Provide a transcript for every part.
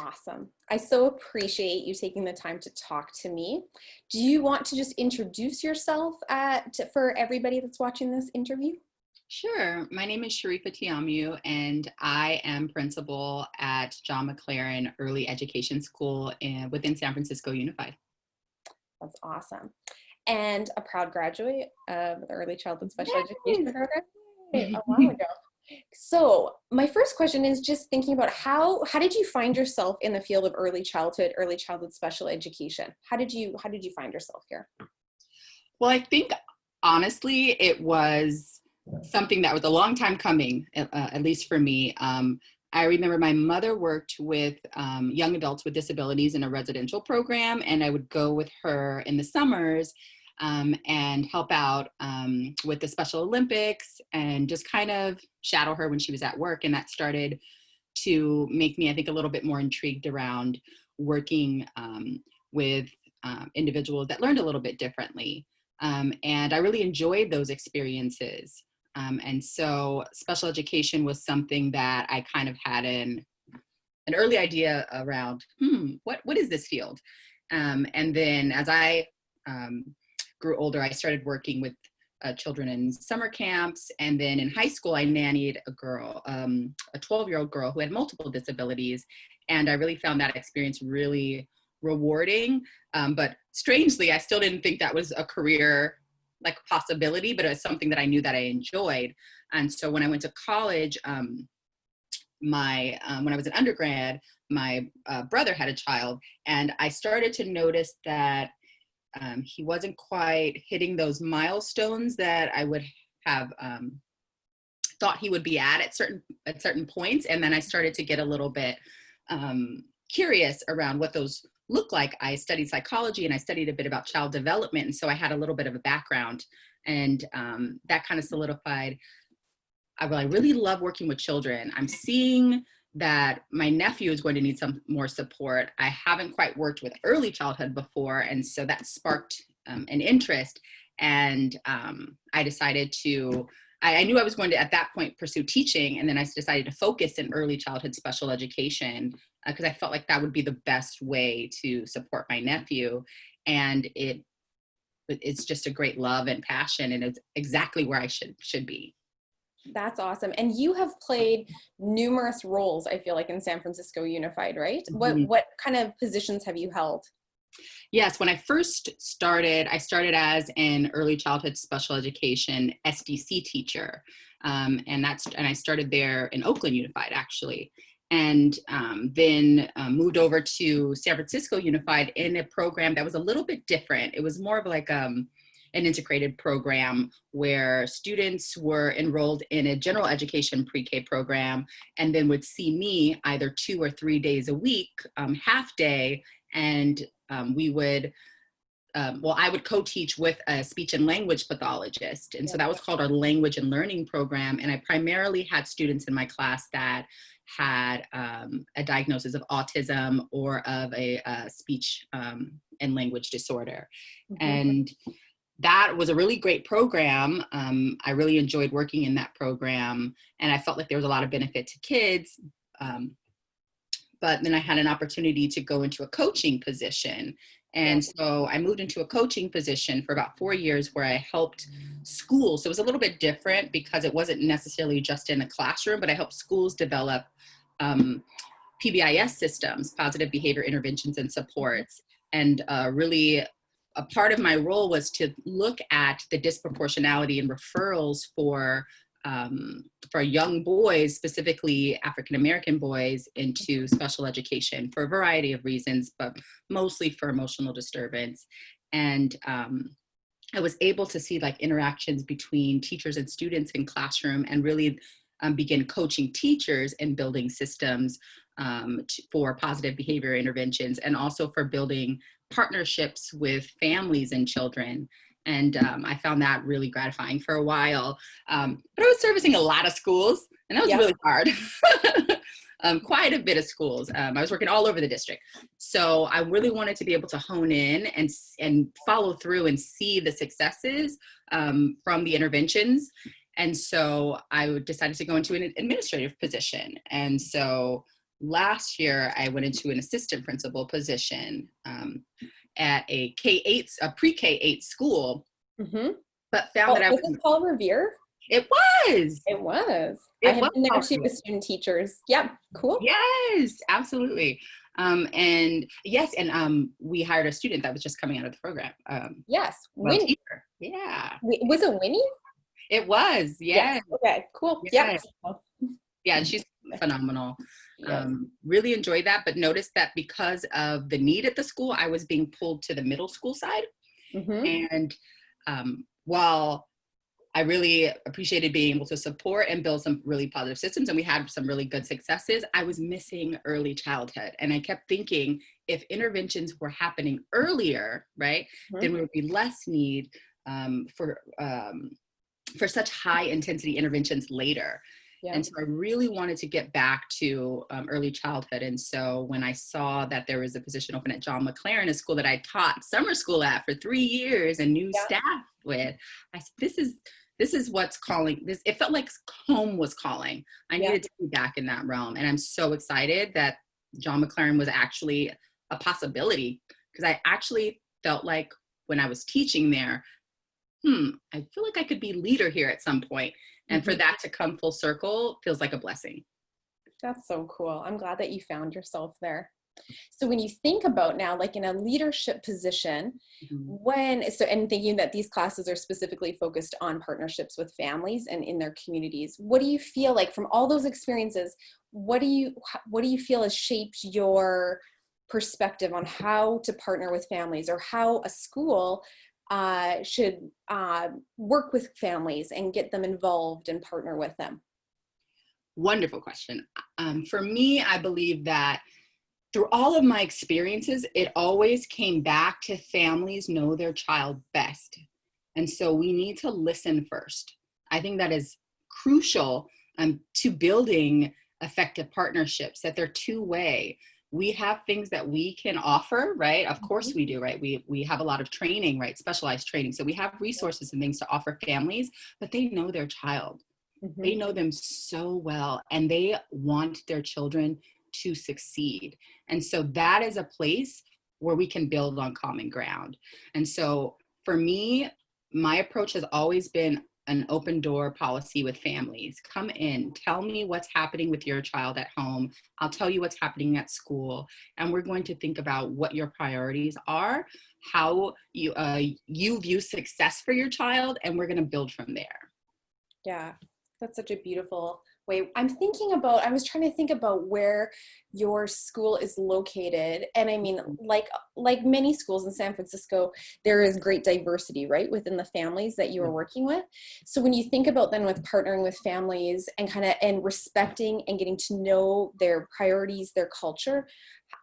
Awesome. I so appreciate you taking the time to talk to me. Do you want to just introduce yourself for everybody that's watching this interview? Sure. My name is Sherifa and I am principal at John McLaren Early Education School within San Francisco Unified. That's awesome. And a proud graduate of the Early Childhood Special Yay! Education program a while ago. So my first question is just thinking about how did you find yourself in the field of early childhood special education? How did you find yourself here? Well, I think honestly, it was something that was a long time coming, at least for me. I remember my mother worked with young adults with disabilities in a residential program, and I would go with her in the summers and help out with the Special Olympics and just kind of shadow her when she was at work. And that started to make me, I think, a little bit more intrigued around working with individuals that learned a little bit differently. And I really enjoyed those experiences. And so special education was something that I kind of had an early idea around, what is this field? And then as I grew older, I started working with children in summer camps. And then in high school, I nannied a girl, a 12-year-old girl who had multiple disabilities. And I really found that experience really rewarding. But strangely, I still didn't think that was a career like possibility, but it was something that I knew that I enjoyed. And so when I went to college, when I was an undergrad, my brother had a child, and I started to notice that he wasn't quite hitting those milestones that I would have thought he would be at certain points. And then I started to get a little bit curious around what those look like. I studied psychology and I studied a bit about child development. And so I had a little bit of a background, and that kind of solidified. I really love working with children. I'm seeing that my nephew is going to need some more support. I haven't quite worked with early childhood before. And so that sparked an interest. And I decided I knew I was going to, at that point, pursue teaching. And then I decided to focus in early childhood special education because I felt like that would be the best way to support my nephew. And it's just a great love and passion, and it's exactly where I should be. That's awesome. And you have played numerous roles, I feel like, in San Francisco Unified, right? Mm-hmm. What kind of positions have you held? Yes, when I first started, I started as an early childhood special education SDC teacher. And I started there in Oakland Unified, actually. And then moved over to San Francisco Unified in a program that was a little bit different. It was more of like an integrated program where students were enrolled in a general education pre-K program and then would see me either 2 or 3 days a week, half day, and we would, I would co-teach with a speech and language pathologist. And so that was called our language and learning program. And I primarily had students in my class that had a diagnosis of autism or of a speech and language disorder. Mm-hmm. And that was a really great program. I really enjoyed working in that program, and I felt like there was a lot of benefit to kids. But then I had an opportunity to go into a coaching position. And so I moved into a coaching position for about 4 years where I helped schools. So it was a little bit different because it wasn't necessarily just in the classroom, but I helped schools develop PBIS systems, positive behavior interventions and supports. And really a part of my role was to look at the disproportionality in referrals for young boys, specifically African-American boys, into special education for a variety of reasons, but mostly for emotional disturbance. And I was able to see like interactions between teachers and students in classroom and really begin coaching teachers and building systems for positive behavior interventions, and also for building partnerships with families and children. And I found that really gratifying for a while. But I was servicing a lot of schools, and that was really hard. Quite a bit of schools. I was working all over the district. So I really wanted to be able to hone in and follow through and see the successes from the interventions. And so I decided to go into an administrative position. And so last year I went into an assistant principal position at a K-8, a pre-K-8 school, Mm-hmm. but found Oh, that I was was, it Paul Revere? it was, It was. I it have was been there too possible. with student teachers. Yep. Cool. Yes, absolutely. And yes, and we hired a student that was just coming out of the program. Yes. Well, Win. teacher. Yeah, Was it Winnie? it was. Yes. Yes, Okay. Cool. Yep. yes. Yeah, and she's phenomenal. Yes. Really enjoyed that, but noticed that because of the need at the school, I was being pulled to the middle school side. Mm-hmm. And while I really appreciated being able to support and build some really positive systems, and we had some really good successes, I was missing early childhood. And I kept thinking, if interventions were happening earlier, right, then there would be less need for such high intensity interventions later. Yeah. And so I really wanted to get back to early childhood. And so when I saw that there was a position open at John McLaren, a school that I taught summer school at for 3 years and knew Yeah. staff with, I said, this is what's calling this. It felt like home was calling. I Yeah. needed to be back in that realm. And I'm so excited that John McLaren was actually a possibility, because I actually felt like when I was teaching there, I feel like I could be leader here at some point. And for that to come full circle feels like a blessing. That's so cool. I'm glad that you found yourself there. So when you think about now, like in a leadership position, and thinking that these classes are specifically focused on partnerships with families and in their communities, what do you feel like from all those experiences, what do you feel has shaped your perspective on how to partner with families, or how a school should work with families and get them involved and partner with them? Wonderful question. For me, I believe that through all of my experiences, it always came back to families know their child best. And so we need to listen first. I think that is crucial to building effective partnerships, that they're two-way. We have things that we can offer, right? Of course we do, right? We have a lot of training, right? Specialized training. So we have resources and things to offer families, but they know their child. They know them so well, and they want their children to succeed. And so that is a place where we can build on common ground. And so for me, my approach has always been an open door policy with families. Come in, tell me what's happening with your child at home. I'll tell you what's happening at school. And we're going to think about what your priorities are, how you view success for your child, and we're going to build from there. Yeah, that's such a beautiful way. I was trying to think about where your school is located. And I mean, like many schools in San Francisco, there is great diversity, right, within the families that you are working with. So when you think about then with partnering with families and respecting and getting to know their priorities, their culture,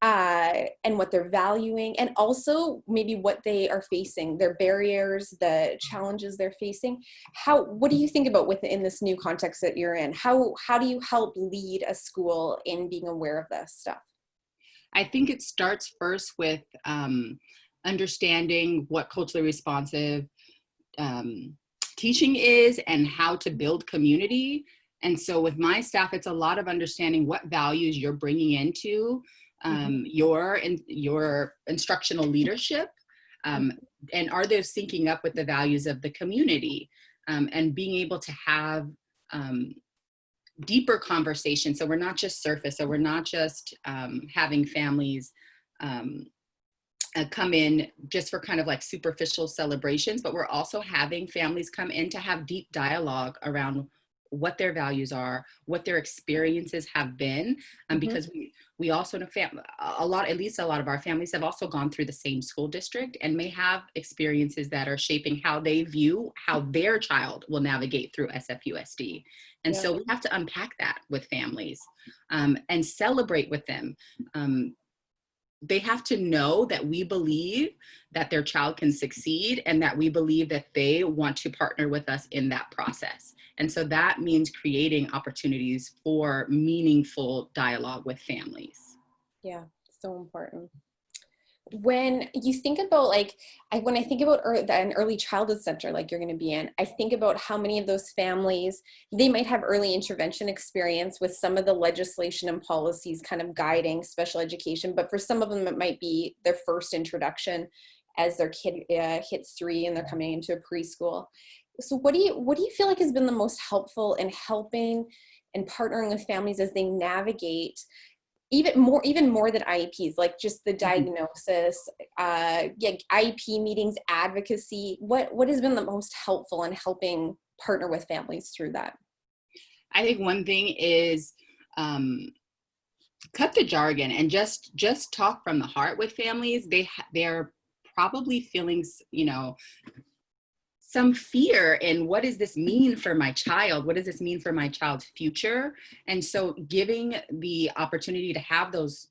and what they're valuing, and also maybe what they are facing, their barriers, the challenges they're facing. What do you think about within this new context that you're in? How do you help lead a school in being aware of this stuff? I think it starts first with understanding what culturally responsive teaching is and how to build community. And so with my staff, it's a lot of understanding what values you're bringing into your instructional leadership, and are they syncing up with the values of the community, and being able to have deeper conversations. So we're not just surface, so we're not just having families come in just for kind of like superficial celebrations, but we're also having families come in to have deep dialogue around what their values are, what their experiences have been, because we also know at least a lot of our families have also gone through the same school district and may have experiences that are shaping how they view how their child will navigate through SFUSD. And so we have to unpack that with families and celebrate with them. They have to know that we believe that their child can succeed and that we believe that they want to partner with us in that process. And so that means creating opportunities for meaningful dialogue with families. Yeah, so important. When you think about like, when I think about an early childhood center like you're going to be in, I think about how many of those families, they might have early intervention experience with some of the legislation and policies kind of guiding special education, but for some of them it might be their first introduction as their kid hits 3 and they're coming into a preschool. So what do you feel like has been the most helpful in helping and partnering with families as they navigate even more than IEPs, like just the Mhm. diagnosis, yeah, IEP meetings, advocacy. What has been the most helpful in helping partner with families through that? I think one thing is, um, cut the jargon and just talk from the heart with families. They're probably feeling, some fear in, what does this mean for my child? What does this mean for my child's future? And so giving the opportunity to have those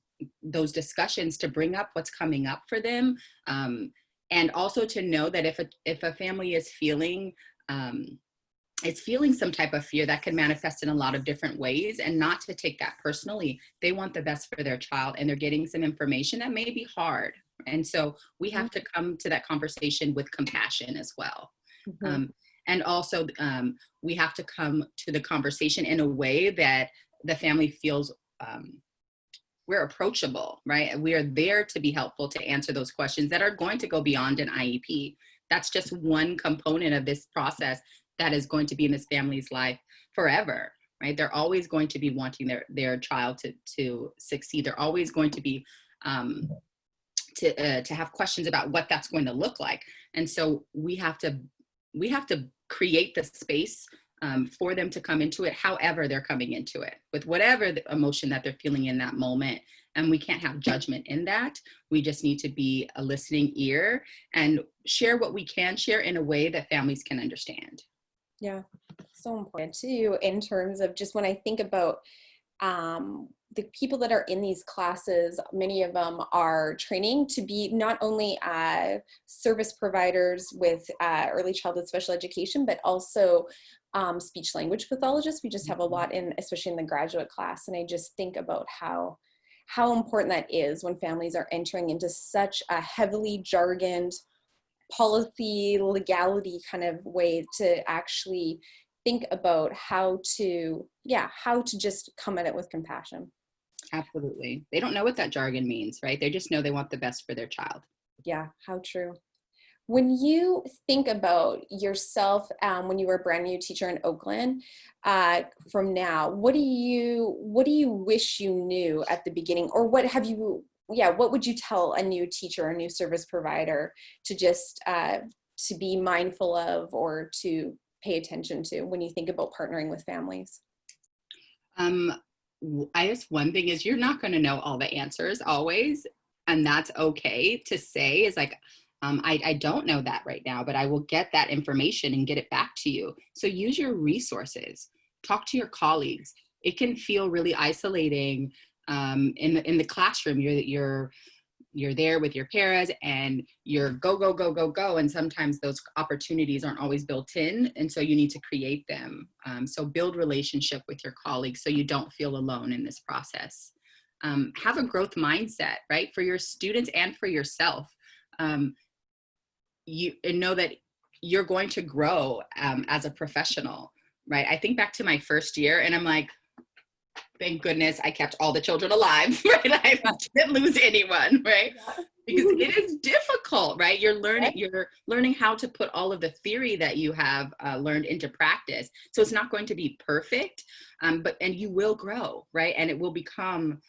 discussions, to bring up what's coming up for them, and also to know that if a family um, is feeling some type of fear, that can manifest in a lot of different ways, and not to take that personally. They want the best for their child, and they're getting some information that may be hard. And so we have to come to that conversation with compassion as well. Mm-hmm. Um, and also, we have to come to the conversation in a way that the family feels, we're approachable, right? We are there to be helpful, to answer those questions that are going to go beyond an IEP. That's just one component of this process that is going to be in this family's life forever, right? They're always going to be wanting their child to succeed. They're always going to be, to have questions about what that's going to look like. And so we have to create the space, for them to come into it however they're coming into it, with whatever the emotion that they're feeling in that moment. And we can't have judgment in that. We just need to be a listening ear and share what we can share in a way that families can understand. Yeah, so important too, in terms of just when I think about the people that are in these classes, many of them are training to be not only service providers with early childhood special education, but also speech language pathologists. We just have a lot in, especially in the graduate class. And I just think about how important that is when families are entering into such a heavily jargoned policy legality kind of way to actually think about how to just come at it with compassion. Absolutely. They don't know what that jargon means, right? They just know they want the best for their child. Yeah, how true. When you think about yourself, when you were a brand new teacher in Oakland, from now, what do you wish you knew at the beginning, or what would you tell a new teacher, a new service provider to just to be mindful of or to pay attention to when you think about partnering with families? Um, I guess one thing is, you're not going to know all the answers always, and that's okay to say. Is like, I don't know that right now, but I will get that information and get it back to you. So use your resources. Talk to your colleagues. It can feel really isolating, in the classroom. You're there with your paras, and you're go go go go go, and sometimes those opportunities aren't always built in, and so you need to create them. So build relationship with your colleagues so you don't feel alone in this process. Have a growth mindset, right, for your students and for yourself. And know that you're going to grow, as a professional, right? I think back to my first year, and I'm like, thank goodness I kept all the children alive, right? I didn't lose anyone, right? Because it is difficult, right? You're learning how to put all of the theory that you have learned into practice. So it's not going to be perfect, and you will grow, right? And it will become,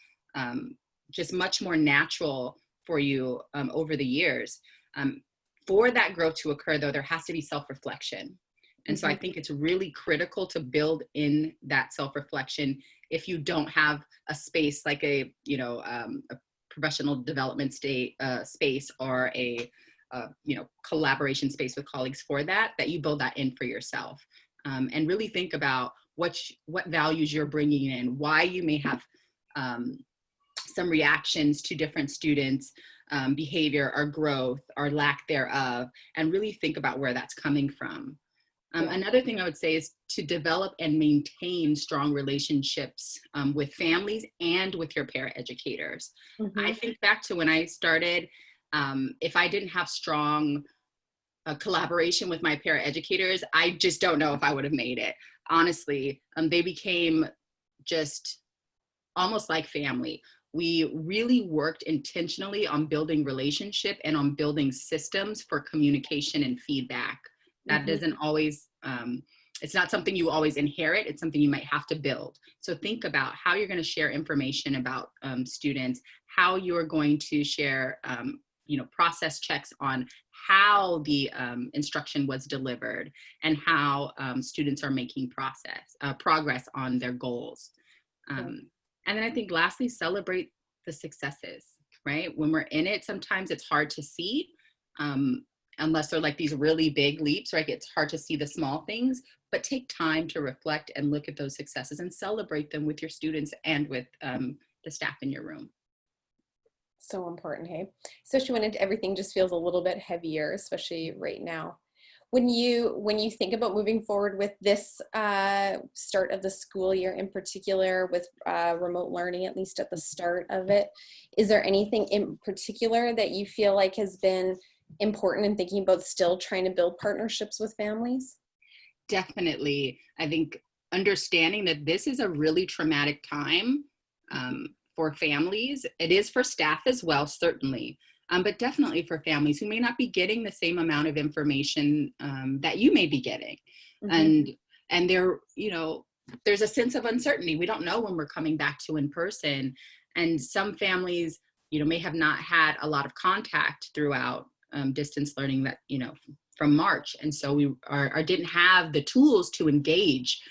just much more natural for you, over the years. For that growth to occur, though, there has to be self-reflection. And so I Mhm. think it's really critical to build in that self-reflection. If you don't have a space like a professional development space, or a collaboration space with colleagues for that you build that in for yourself, and really think about what values you're bringing in, why you may have, some reactions to different students, behavior or growth or lack thereof, and really think about where that's coming from. Yeah. Another thing I would say is to develop and maintain strong relationships, with families and with your paraeducators. I Mhm. think back to when I started, If I didn't have strong collaboration with my paraeducators, I just don't know if I would have made it. Honestly, they became just almost like family. We really worked intentionally on building relationship and on building systems for communication and feedback. That Mm-hmm. doesn't always, it's not something you always inherit. It's something you might have to build. So think about how you're going to share information about students, how you're going to share, process checks on how the instruction was delivered and how students are making progress on their goals. Yeah. And then I think lastly, celebrate the successes, right? When we're in it, sometimes it's hard to see, unless they're like these really big leaps, right? It's hard to see the small things, but take time to reflect and look at those successes and celebrate them with your students and with the staff in your room. So important, hey? Especially when everything just feels a little bit heavier, especially right now. When you think about moving forward with this start of the school year in particular, with remote learning, at least at the start of it, is there anything in particular that you feel like has been important in thinking about still trying to build partnerships with families? Definitely. I think understanding that this is a really traumatic time for families. It is for staff as well, certainly, but definitely for families who may not be getting the same amount of information that you may be getting. Mm-hmm. And there, there's a sense of uncertainty. We don't know when we're coming back to in person. And some families, may have not had a lot of contact throughout distance learning that, from March. And so we didn't have the tools to engage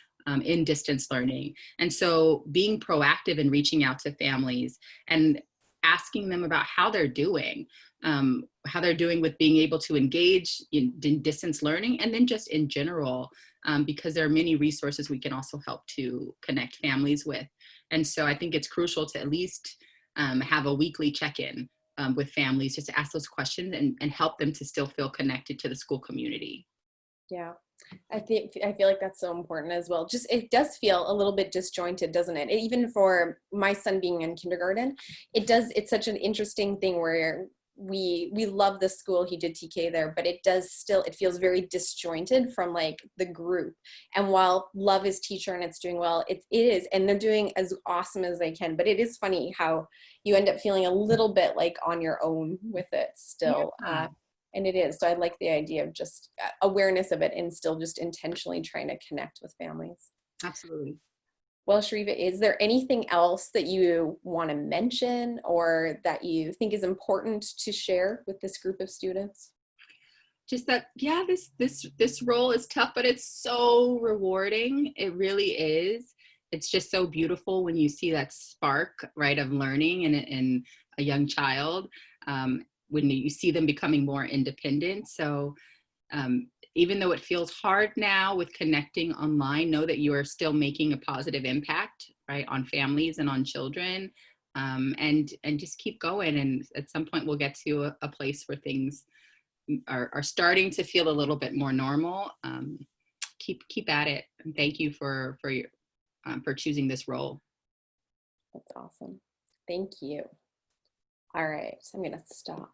in distance learning. And so being proactive and reaching out to families and asking them about how they're doing with being able to engage in distance learning, and then just in general, because there are many resources we can also help to connect families with. And so I think it's crucial to at least have a weekly check-in with families, just to ask those questions and help them to still feel connected to the school community. Yeah. I feel like that's so important as well. Just it does feel a little bit disjointed, doesn't it? Even for my son being in kindergarten, it's such an interesting thing where we love the school. He did TK there, but it feels very disjointed from like the group. And while love is teacher and it's doing well, it is, and they're doing as awesome as they can. But it is funny how you end up feeling a little bit like on your own with it still. Yeah. And it is. So I like the idea of just awareness of it and still just intentionally trying to connect with families. Absolutely. Well, Sherifa, is there anything else that you want to mention or that you think is important to share with this group of students? Just that, yeah, this role is tough, but it's so rewarding. It really is. It's just so beautiful when you see that spark, right, of learning in a young child. When you see them becoming more independent. So even though it feels hard now with connecting online, know that you are still making a positive impact, right, on families and on children, and just keep going. And at some point we'll get to a place where things are starting to feel a little bit more normal. Keep at it. And thank you for choosing this role. That's awesome. Thank you. All right, so I'm going to stop.